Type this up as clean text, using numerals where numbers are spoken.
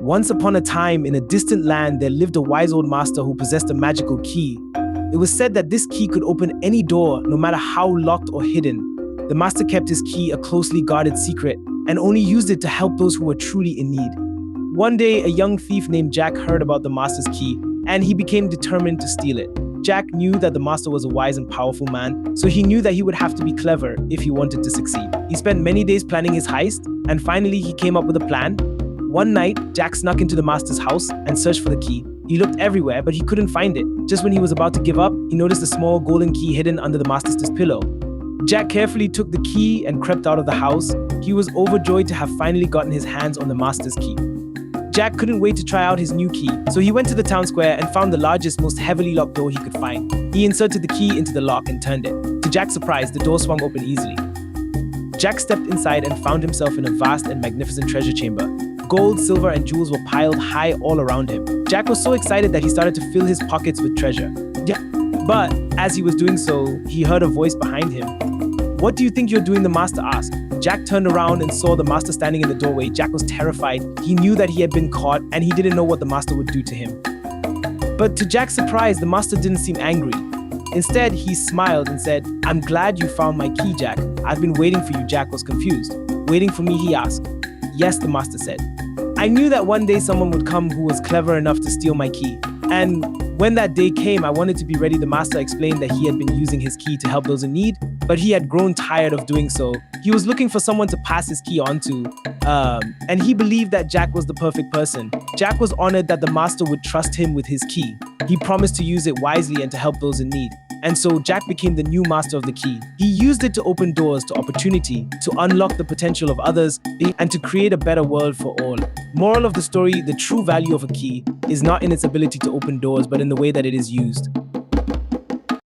Once upon a time, in a distant land, there lived a wise old master who possessed a magical key. It was said that this key could open any door, no matter how locked or hidden. The master kept his key a closely guarded secret and only used it to help those who were truly in need. One day, a young thief named Jack heard about the master's key, and he became determined to steal it. Jack knew that the master was a wise and powerful man, so he knew that he would have to be clever if he wanted to succeed. He spent many days planning his heist, and finally he came up with a plan. One night, Jack snuck into the master's house and searched for the key. He looked everywhere, but he couldn't find it. Just when he was about to give up, he noticed a small golden key hidden under the master's pillow. Jack carefully took the key and crept out of the house. He was overjoyed to have finally gotten his hands on the master's key. Jack couldn't wait to try out his new key, so he went to the town square and found the largest, most heavily locked door he could find. He inserted the key into the lock and turned it. To Jack's surprise, the door swung open easily. Jack stepped inside and found himself in a vast and magnificent treasure chamber. Gold, silver, and jewels were piled high all around him. Jack was so excited that he started to fill his pockets with treasure. But as he was doing so, he heard a voice behind him. "What do you think you're doing?" the master asked. Jack turned around and saw the master standing in the doorway. Jack was terrified. He knew that he had been caught and he didn't know what the master would do to him. But to Jack's surprise, the master didn't seem angry. Instead, he smiled and said, "I'm glad you found my key, Jack. I've been waiting for you." Jack was confused. "Waiting for me?" he asked. "Yes," the master said. "I knew that one day someone would come who was clever enough to steal my key. And when that day came, I wanted to be ready." The master explained that he had been using his key to help those in need, but he had grown tired of doing so. He was looking for someone to pass his key on to, and he believed that Jack was the perfect person. Jack was honored that the master would trust him with his key. He promised to use it wisely and to help those in need. And so Jack became the new master of the key. He used it to open doors to opportunity, to unlock the potential of others, and to create a better world for all. Moral of the story: the true value of a key is not in its ability to open doors, but in the way that it is used.